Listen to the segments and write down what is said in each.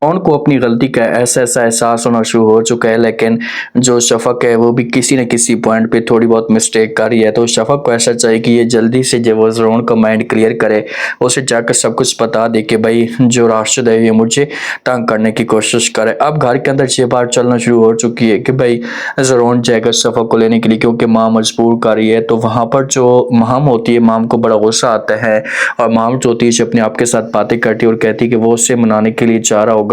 को अपनी गलती का ऐसा ऐसा एहसास होना शुरू हो चुका है, लेकिन जो शफ़क़ है वो भी किसी न किसी पॉइंट पे थोड़ी बहुत मिस्टेक कर रही है। तो शफ़क़ को ऐसा चाहिए कि ये जल्दी से जो वो ज़रोन का माइंड क्लियर करे, उसे जाकर सब कुछ बता दे कि भाई जो राशिद है ये मुझे तंग करने की कोशिश करे। अब घर के अंदर ये बात चलना शुरू हो चुकी है कि भाई ज़रोन जाएगा शफ़क़ को लेने के लिए, क्योंकि माँ मजबूर कर रही है। तो वहाँ पर जो महम होती है, महम को बड़ा गुस्सा आता है और महम जो होती है अपने आप के साथ बातें करती है और कहती है कि वो उससे मनाने के लिए जा रहा होगा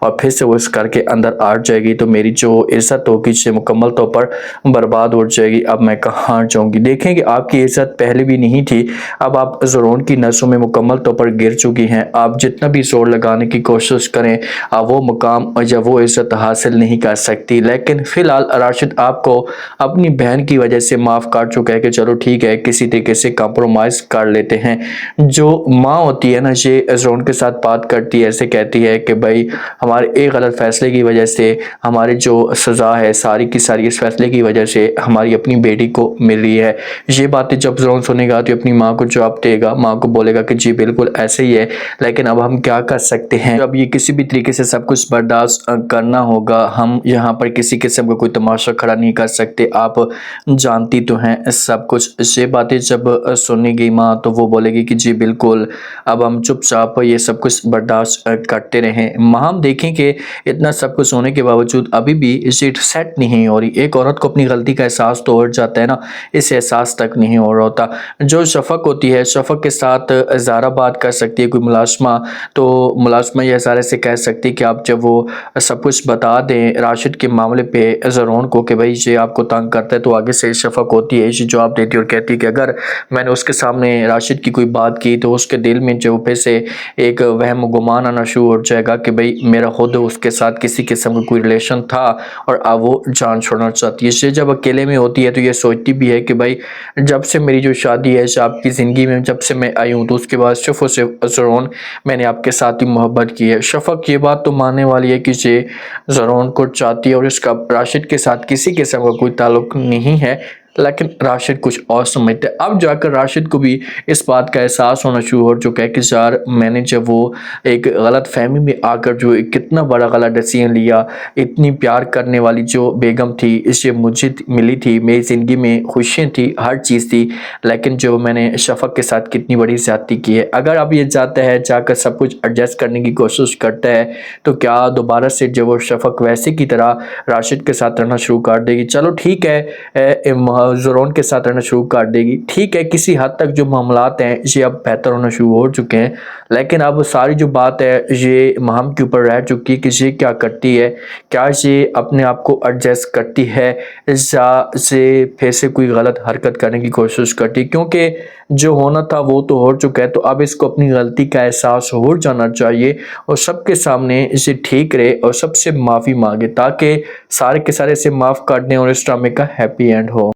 और फिर से वो इस घर के अंदर आ जाएगी तो मेरी जो इज्जत होगी से मुकम्मल तौर पर बर्बाद हो जाएगी। अब मैं कहाँ जाऊँगी। देखें कि आपकी इज्जत पहले भी नहीं थी, अब आप ज़रोन की नसों में मुकम्मल तौर पर गिर चुकी हैं। आप जितना भी जोर लगाने की कोशिश करें, आप वो मुकाम या वो इज्जत हासिल नहीं कर सकती। लेकिन फ़िलहाल राशिद आपको अपनी बहन की वजह से माफ़ कर चुका है कि चलो ठीक है, किसी तरीके से कंप्रोमाइज़ कर लेते हैं। जो माँ होती है ना, ये ज़रोन के साथ बात करती है, ऐसे कहती है कि भाई हमारे एक गलत फैसले की वजह से हमारी जो सज़ा है सारी की सारी इस फैसले की वजह से हमारी अपनी बेटी को मिल रही है। ये बातें जब ज़रोन सुनेगा तो अपनी माँ को जवाब देगा, माँ को बोलेगा कि जी बिल्कुल ऐसे ही है, लेकिन अब हम क्या कर सकते हैं। अब ये किसी भी तरीके से सब कुछ बर्दाश्त करना होगा। हम यहाँ पर किसी किस्म का कोई तमाशा खड़ा नहीं कर सकते, आप जानती तो हैं सब कुछ। ये बातें जब सुनेगी माँ तो वो बोलेगी कि जी बिल्कुल, अब हम चुपचाप ये सब कुछ बर्दाश्त करते रहें। हम देखें कि इतना सब कुछ होने के बावजूद अभी भी इसे सेट नहीं हो रही। एक औरत को अपनी गलती का एहसास तो हो जाता है ना, इस एहसास तक नहीं हो रहा होता। जो शफ़क़ होती है, शफ़क़ के साथ ज़ारा बात कर सकती है, कोई मुलाज़मा, तो मुलाज़मा ये ज़ारा से कह सकती है कि आप जब वो सब कुछ बता दें राशिद के मामले पे ज़रोन को कि भाई ये आपको तंग करता है, तो आगे से शफ़क़ होती है इसे जवाब देती है और कहती है कि अगर मैंने उसके सामने राशिद की कोई बात की तो उसके दिल में जो फिर से एक वहम गुमान आना शुरू हो जाएगा कि भाई मेरा खुद उसके साथ किसी किस्म का कोई रिलेशन था और अब वो जान छोड़ना चाहती है। ये जब अकेले में होती है तो ये सोचती भी है कि भाई जब से मेरी जो शादी है आपकी ज़िंदगी में जब से मैं आई हूँ तो उसके बाद सिर्फ और सिर्फ ज़रोन मैंने आपके साथ ही मोहब्बत की है। शफ़क़ ये बात तो मानने वाली है कि ये ज़रोन को चाहती है और इसका राशिद के साथ किसी किस्म का कोई ताल्लुक़ नहीं है, लेकिन राशिद कुछ और समझते हैं। अब जाकर राशिद को भी इस बात का एहसास होना शुरू हो चुका है कि यार मैंने जब वो एक गलत फहमी में आकर जो कितना बड़ा गलत डिसीजन लिया, इतनी प्यार करने वाली जो बेगम थी इसे मुझे मिली थी, मेरी ज़िंदगी में खुशियाँ थी, हर चीज़ थी, लेकिन जो मैंने शफ़क़ के साथ कितनी बड़ी ज़्यादती की है। अगर अब ये चाहता है जाकर सब कुछ एडजस्ट करने की कोशिश करता है तो क्या दोबारा से जो वो शफ़क़ वैसे की तरह राशिद के साथ रहना शुरू कर देगी। चलो ठीक है, ज़रोन के साथ रहना शुरू कर देगी। ठीक है, किसी हद तक जो मामलात हैं ये अब बेहतर होना शुरू हो चुके हैं, लेकिन अब सारी जो बात है ये महम के ऊपर रह चुकी है कि ये क्या करती है, क्या ये अपने आप को एडजस्ट करती है या से फिर से कोई गलत हरकत करने की कोशिश करती है। क्योंकि जो होना था वो तो हो चुका है, तो अब इसको अपनी गलती का एहसास हो जाना चाहिए और सबके सामने इसे ठीक रहे और सबसे माफ़ी मांगे ताकि सारे के सारे इसे माफ़ कर दें और इस ड्रामे का हैप्पी एंड हो।